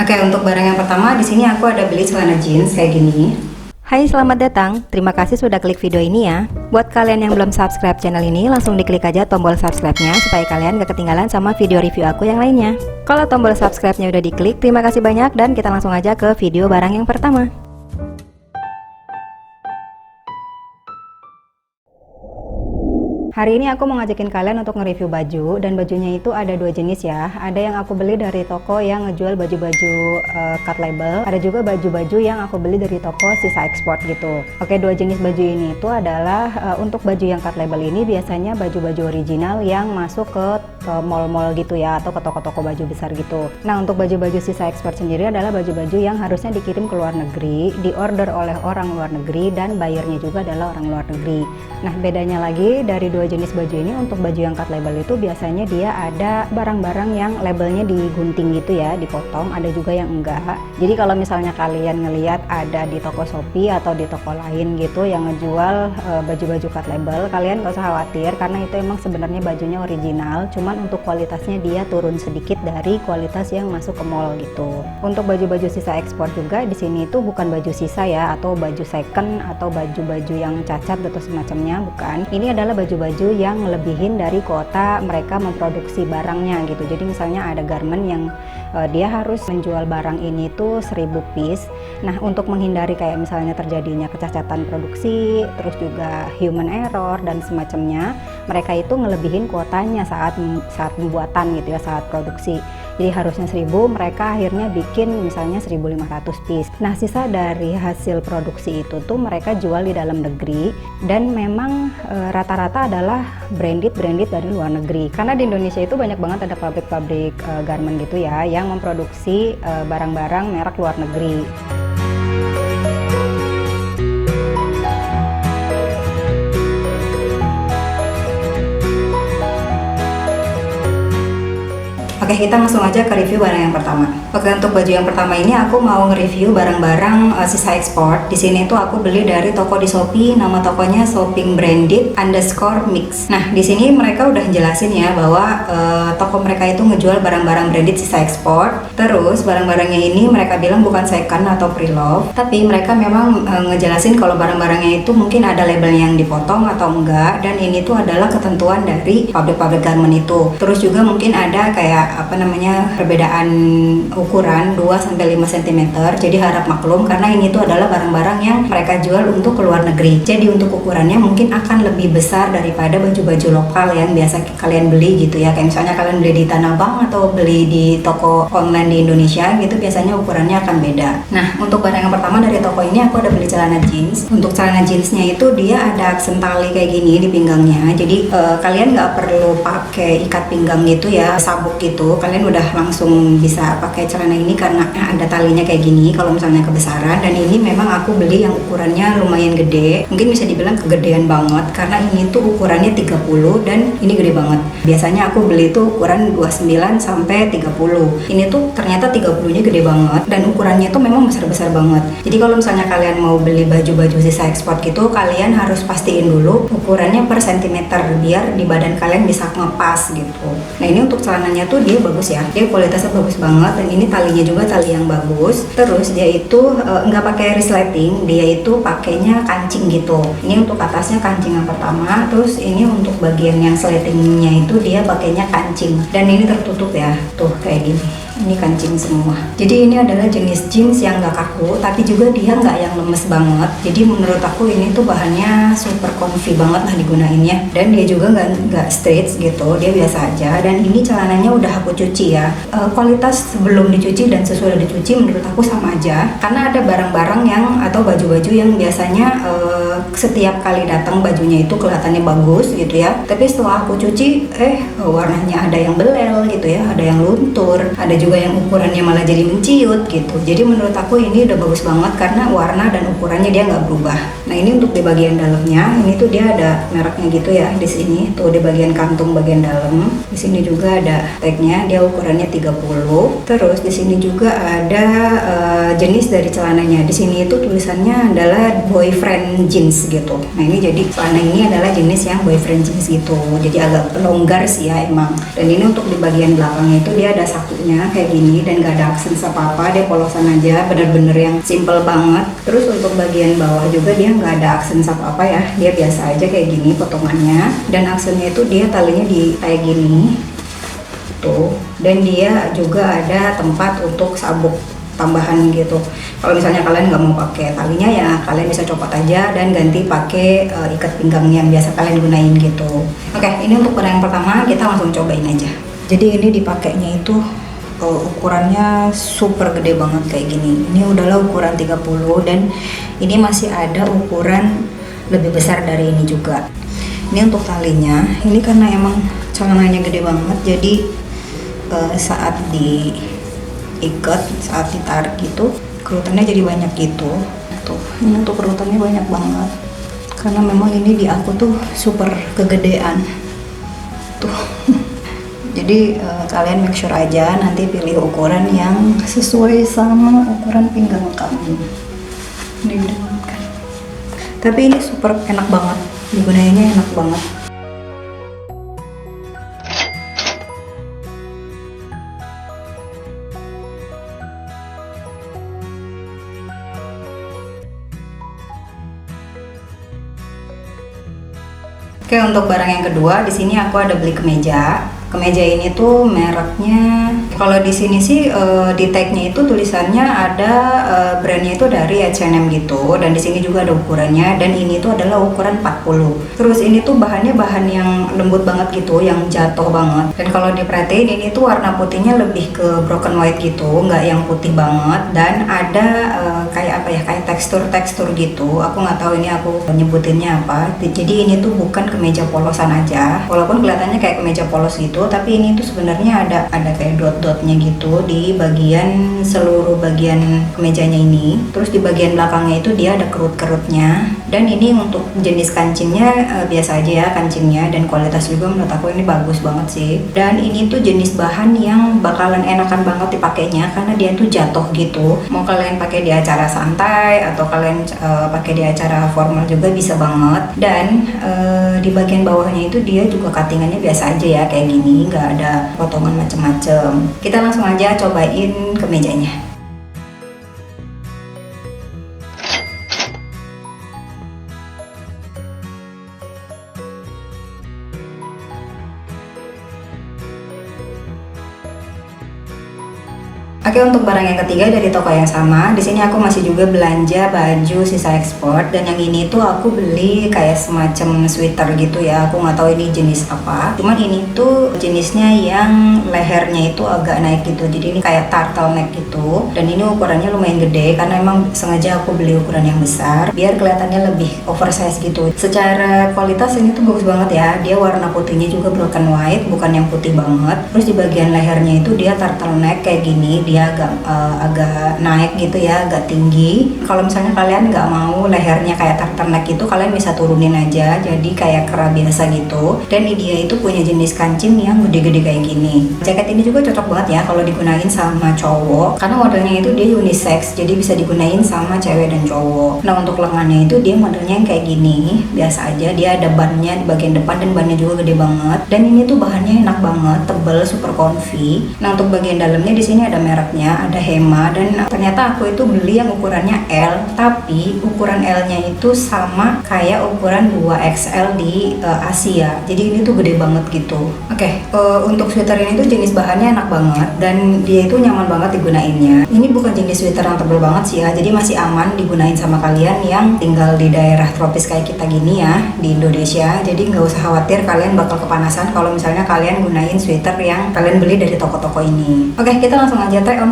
Oke, untuk barang yang pertama di sini aku ada beli celana jeans kayak gini. Hai, selamat datang. Terima kasih sudah klik video ini ya. Buat kalian yang belum subscribe channel ini, langsung diklik aja tombol subscribe-nya supaya kalian gak ketinggalan sama video review aku yang lainnya. Kalau tombol subscribe-nya udah diklik, terima kasih banyak dan kita langsung aja ke video barang yang pertama. Hari ini aku mau ngajakin kalian untuk nge-review baju, dan bajunya itu ada dua jenis ya. Ada yang aku beli dari toko yang ngejual baju-baju cut label, ada juga baju-baju yang aku beli dari toko sisa ekspor gitu. Oke, dua jenis baju ini itu adalah untuk baju yang cut label ini biasanya baju-baju original yang masuk ke mall-mall gitu ya, atau ke toko-toko baju besar gitu. Nah, untuk baju-baju sisa ekspor sendiri adalah baju-baju yang harusnya dikirim ke luar negeri, diorder oleh orang luar negeri, dan bayarnya juga adalah orang luar negeri. Nah, bedanya lagi dari dua jenis baju ini, untuk baju yang cut label itu biasanya dia ada barang-barang yang labelnya digunting gitu ya, dipotong, ada juga yang enggak. Jadi kalau misalnya kalian ngelihat ada di toko Shopee atau di toko lain gitu yang ngejual baju-baju cut label, kalian gak usah khawatir karena itu emang sebenarnya bajunya original, cuman untuk kualitasnya dia turun sedikit dari kualitas yang masuk ke mall gitu. Untuk baju-baju sisa ekspor juga di sini itu bukan baju sisa ya, atau baju second atau baju-baju yang cacat atau semacamnya, bukan. Ini adalah baju-baju yang melebihin dari kuota mereka memproduksi barangnya gitu. Jadi misalnya ada garment yang dia harus menjual barang ini tuh 1000 piece. Nah, untuk menghindari kayak misalnya terjadinya kecacatan produksi, terus juga human error dan semacamnya, mereka itu ngelebihin kuotanya saat pembuatan gitu ya, saat produksi. Jadi harusnya 1000, mereka akhirnya bikin misalnya 1500 piece. Nah, sisa dari hasil produksi itu tuh mereka jual di dalam negeri, dan memang rata-rata adalah branded dari luar negeri. Karena di Indonesia itu banyak banget ada pabrik-pabrik garment gitu ya yang memproduksi barang-barang merek luar negeri. Oke, kita langsung aja ke review barang yang pertama. Oke, untuk baju yang pertama ini aku mau nge-review barang-barang sisa ekspor. Di sini tuh aku beli dari toko di Shopee, nama tokonya Shopping Branded _ Mix. Nah, di sini mereka udah jelasin ya bahwa toko mereka itu ngejual barang-barang branded sisa ekspor. Terus barang-barangnya ini mereka bilang bukan second atau pre-love, tapi mereka memang ngejelasin kalau barang-barangnya itu mungkin ada label yang dipotong atau enggak, dan ini tuh adalah ketentuan dari pabrik-pabrik garment itu. Terus juga mungkin ada kayak perbedaan ukuran 2-5 cm. Jadi harap maklum karena ini tuh adalah barang-barang yang mereka jual untuk ke luar negeri. Jadi untuk ukurannya mungkin akan lebih besar daripada baju-baju lokal yang biasa kalian beli gitu ya. Kayak misalnya kalian beli di Tanah Abang atau beli di toko online di Indonesia gitu, biasanya ukurannya akan beda. Nah, untuk barang yang pertama dari toko ini aku ada beli celana jeans. Untuk celana jeansnya itu dia ada aksen tali kayak gini di pinggangnya. Jadi kalian nggak perlu pakai ikat pinggang gitu ya, sabuk gitu. Kalian udah langsung bisa pakai celana ini karena ada talinya kayak gini kalau misalnya kebesaran. Dan ini memang aku beli yang ukurannya lumayan gede, mungkin bisa dibilang kegedean banget karena ini tuh ukurannya 30 dan ini gede banget. Biasanya aku beli tuh ukuran 29 sampai 30. Ini tuh ternyata 30-nya gede banget dan ukurannya tuh memang besar-besar banget. Jadi kalau misalnya kalian mau beli baju-baju sisa ekspor gitu, kalian harus pastiin dulu ukurannya per sentimeter biar di badan kalian bisa ngepas gitu. Nah, ini untuk celananya tuh dia bagus ya, dia kualitasnya bagus banget, dan ini talinya juga tali yang bagus. Terus dia itu nggak pakai resleting, dia itu pakainya kancing gitu. Ini untuk atasnya kancing yang pertama, terus ini untuk bagian yang sletingnya itu dia pakainya kancing, dan ini tertutup ya, tuh kayak gini. Ini kancing semua. Jadi ini adalah jenis jeans yang gak kaku, tapi juga dia nggak yang lemes banget. Jadi menurut aku ini tuh bahannya super comfy banget lah digunainnya. Dan dia juga nggak stretch gitu, dia biasa aja. Dan ini celananya udah aku cuci ya. Kualitas sebelum dicuci dan sesudah dicuci menurut aku sama aja. Karena ada barang-barang yang atau baju-baju yang biasanya setiap kali datang bajunya itu kelihatannya bagus gitu ya. Tapi setelah aku cuci, warnanya ada yang belel gitu ya, ada yang luntur, ada juga yang ukurannya malah jadi menciut gitu. Jadi menurut aku ini udah bagus banget karena warna dan ukurannya dia nggak berubah. Nah, ini untuk di bagian dalamnya, ini tuh dia ada mereknya gitu ya di sini tuh di bagian kantung bagian dalam. Di sini juga ada tagnya, dia ukurannya 30. Terus di sini juga ada jenis dari celananya. Di sini itu tulisannya adalah boyfriend jeans gitu. Nah, ini jadi celana ini adalah jenis yang boyfriend jeans gitu. Jadi agak longgar sih ya emang. Dan ini untuk di bagian belakangnya itu dia ada sakunya kayak gini dan gak ada aksen apa-apa, dia polosan aja, bener-bener yang simple banget. Terus untuk bagian bawah juga dia nggak ada aksen apa-apa ya, dia biasa aja kayak gini potongannya. Dan aksennya itu dia talinya di kayak gini tuh, dan dia juga ada tempat untuk sabuk tambahan gitu. Kalau misalnya kalian nggak mau pakai talinya ya kalian bisa copot aja dan ganti pakai ikat pinggang yang biasa kalian gunain gitu. Oke, ini untuk barang yang pertama, kita langsung cobain aja. Jadi ini dipakainya itu ukurannya super gede banget kayak gini. Ini udahlah ukuran 30 dan ini masih ada ukuran lebih besar dari ini juga. Ini untuk talinya, ini karena emang celananya gede banget, jadi saat diikat, saat ditarik gitu, kerutannya jadi banyak gitu. Tuh, ini untuk kerutannya banyak banget. Karena memang ini di aku tuh super kegedean. Tuh. Jadi kalian make sure aja nanti pilih ukuran yang sesuai sama ukuran pinggang kamu. Ini gede banget kan. Tapi ini super enak banget, digunainnya enak banget. Oke, untuk barang yang kedua, di sini aku ada beli kemeja. Kemeja ini tuh mereknya, kalau di sini sih di tagnya itu tulisannya ada brandnya itu dari H&M gitu, dan di sini juga ada ukurannya, dan ini tuh adalah ukuran 40. Terus ini tuh bahannya bahan yang lembut banget gitu, yang jatuh banget. Dan kalau diperhatiin ini tuh warna putihnya lebih ke broken white gitu, nggak yang putih banget, dan ada kayak apa ya, kayak tekstur gitu. Aku nggak tahu ini aku nyebutinnya apa. Jadi ini tuh bukan kemeja polosan aja, walaupun kelihatannya kayak kemeja polos gitu, tapi ini tuh sebenarnya ada kayak dot-dotnya gitu di bagian seluruh bagian kemejanya ini. Terus di bagian belakangnya itu dia ada kerut-kerutnya. Dan ini untuk jenis kancingnya biasa aja ya kancingnya, dan kualitas juga menurut aku ini bagus banget sih. Dan ini tuh jenis bahan yang bakalan enakan banget dipakainya karena dia tuh jatuh gitu. Mau kalian pakai di acara santai atau kalian pakai di acara formal juga bisa banget. Dan di bagian bawahnya itu dia juga cuttingannya biasa aja ya kayak gini, nggak ada potongan macem-macem. Kita langsung aja cobain kemejanya. Oke, untuk barang yang ketiga dari toko yang sama, di sini aku masih juga belanja baju sisa ekspor, dan yang ini tuh aku beli kayak semacam sweater gitu ya. Aku nggak tahu ini jenis apa. Cuman ini tuh jenisnya yang lehernya itu agak naik gitu. Jadi ini kayak turtleneck gitu. Dan ini ukurannya lumayan gede karena emang sengaja aku beli ukuran yang besar biar kelihatannya lebih oversize gitu. Secara kualitas ini tuh bagus banget ya. Dia warna putihnya juga broken white, bukan yang putih banget. Terus di bagian lehernya itu dia turtleneck kayak gini. Dia agak naik gitu ya, agak tinggi. Kalau misalnya kalian nggak mau lehernya kayak turtleneck gitu, kalian bisa turunin aja jadi kayak kera biasa gitu. Dan dia itu punya jenis kancing yang gede-gede kayak gini. Jaket ini juga cocok banget ya kalau digunain sama cowok karena modelnya itu dia unisex, jadi bisa digunain sama cewek dan cowok. Nah, untuk lengannya itu dia modelnya yang kayak gini, biasa aja. Dia ada bannya di bagian depan dan bannya juga gede banget. Dan ini tuh bahannya enak banget, tebel, super comfy. Nah, untuk bagian dalamnya di sini ada merek, ada Hema, dan ternyata aku itu beli yang ukurannya L, tapi ukuran L-nya itu sama kayak ukuran 2XL di Asia. Jadi ini tuh gede banget gitu. Oke, untuk sweater ini tuh jenis bahannya enak banget dan dia itu nyaman banget digunainnya. Ini bukan jenis sweater yang tebel banget sih ya, jadi masih aman digunain sama kalian yang tinggal di daerah tropis kayak kita gini ya di Indonesia. Jadi nggak usah khawatir kalian bakal kepanasan kalau misalnya kalian gunain sweater yang kalian beli dari toko-toko ini. Oke, kita langsung aja try on.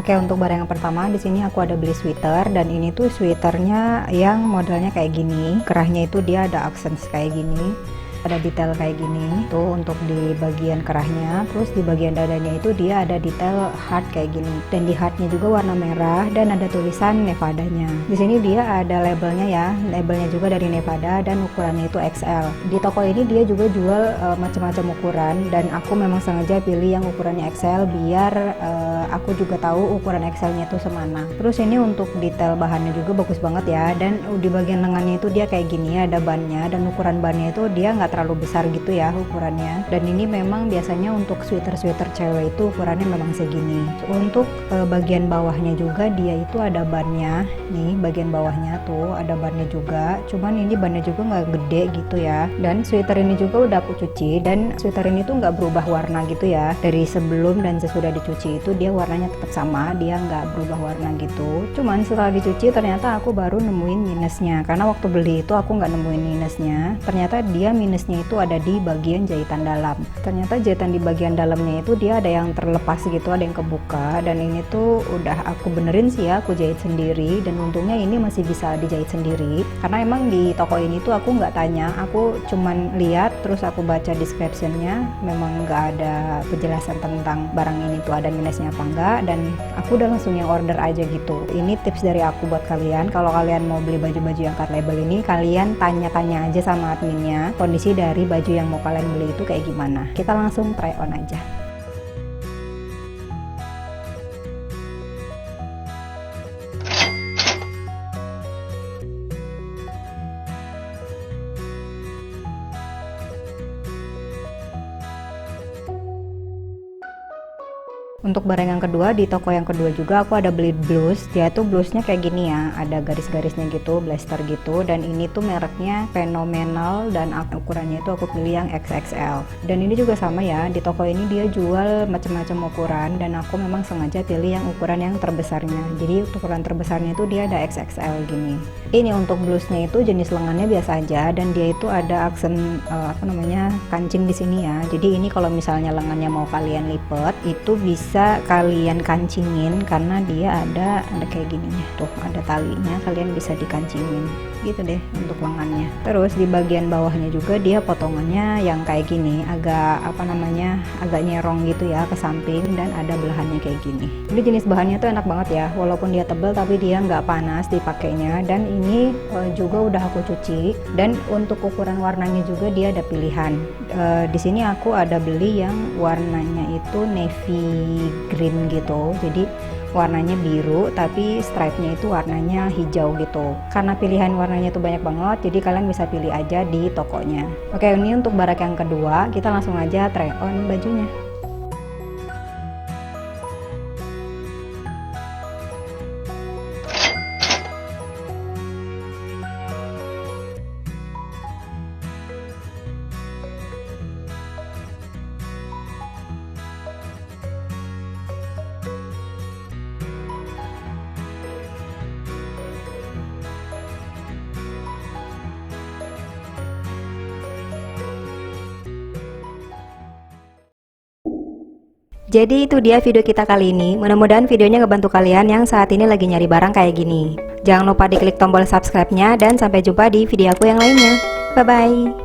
Oke, untuk barang yang pertama di sini aku ada beli sweater, dan ini tuh sweaternya yang modelnya kayak gini. Kerahnya itu dia ada aksen kayak gini. ada detail kayak gini tuh untuk di bagian kerahnya. Terus di bagian dadanya itu dia ada detail heart kayak gini, dan di heartnya juga warna merah dan ada tulisan Nevadanya. Di sini dia ada labelnya ya, labelnya juga dari Nevada dan ukurannya itu XL. Di toko ini dia juga jual macam-macam ukuran, dan aku memang sengaja pilih yang ukurannya XL biar aku juga tahu ukuran XL-nya itu semana. Terus ini untuk detail bahannya juga bagus banget ya, dan di bagian lengannya itu dia kayak gini, ada bannya, dan ukuran bannya itu dia nggak terlalu besar gitu ya ukurannya. Dan ini memang biasanya untuk sweater-sweater cewek itu ukurannya memang segini. Untuk bagian bawahnya juga dia itu ada bannya nih, bagian bawahnya tuh ada bannya juga, cuman ini bannya juga nggak gede gitu ya. Dan sweater ini juga udah aku cuci, dan sweater ini tuh nggak berubah warna gitu ya, dari sebelum dan sesudah dicuci itu dia warnanya tetap sama, dia nggak berubah warna gitu. Cuman setelah dicuci ternyata aku baru nemuin minusnya, karena waktu beli itu aku nggak nemuin minusnya. Ternyata dia minusnya itu ada di bagian jahitan dalam. Ternyata jahitan di bagian dalamnya itu dia ada yang terlepas gitu, ada yang kebuka, dan ini tuh udah aku benerin sih ya, aku jahit sendiri, dan untungnya ini masih bisa dijahit sendiri, karena emang di toko ini tuh aku nggak tanya, aku cuman lihat terus aku baca descriptionnya, memang nggak ada penjelasan tentang barang ini tuh ada minusnya apa enggak, dan aku udah langsung yang order aja gitu. Ini tips dari aku buat kalian, kalau kalian mau beli baju-baju yang cut label ini, kalian tanya-tanya aja sama adminnya kondisi dari baju yang mau kalian beli itu kayak gimana. Kita langsung try on aja. Untuk barang yang kedua, di toko yang kedua juga aku ada beli blus. Dia tuh blusnya kayak gini ya, ada garis-garisnya gitu, blaster gitu, dan ini tuh mereknya Phenomenal, dan ukurannya itu aku pilih yang XXL. Dan ini juga sama ya, di toko ini dia jual macam-macam ukuran, dan aku memang sengaja pilih yang ukuran yang terbesarnya. Jadi ukuran terbesarnya itu dia ada XXL gini. Ini untuk blusnya itu jenis lengannya biasa aja, dan dia itu ada aksen kancing di sini ya. Jadi ini kalau misalnya lengannya mau kalian lipat, itu bisa kalian kancingin, karena dia ada kayak gininya tuh, ada talinya, kalian bisa dikancingin gitu deh untuk lengannya. Terus di bagian bawahnya juga dia potongannya yang kayak gini, agak agak nyerong gitu ya ke samping, dan ada belahannya kayak gini. Jadi jenis bahannya tuh enak banget ya, walaupun dia tebal tapi dia nggak panas dipakainya. Dan ini juga udah aku cuci, dan untuk ukuran warnanya juga dia ada pilihan. Di sini aku ada beli yang warnanya itu navy green gitu, jadi warnanya biru tapi stripe-nya itu warnanya hijau gitu. Karena pilihan warnanya itu banyak banget, jadi kalian bisa pilih aja di tokonya. Oke, ini untuk barak yang kedua, kita langsung aja try on bajunya. Jadi itu dia video kita kali ini. Mudah-mudahan videonya ngebantu kalian yang saat ini lagi nyari barang kayak gini. Jangan lupa diklik tombol subscribe-nya, dan sampai jumpa di video aku yang lainnya. Bye-bye.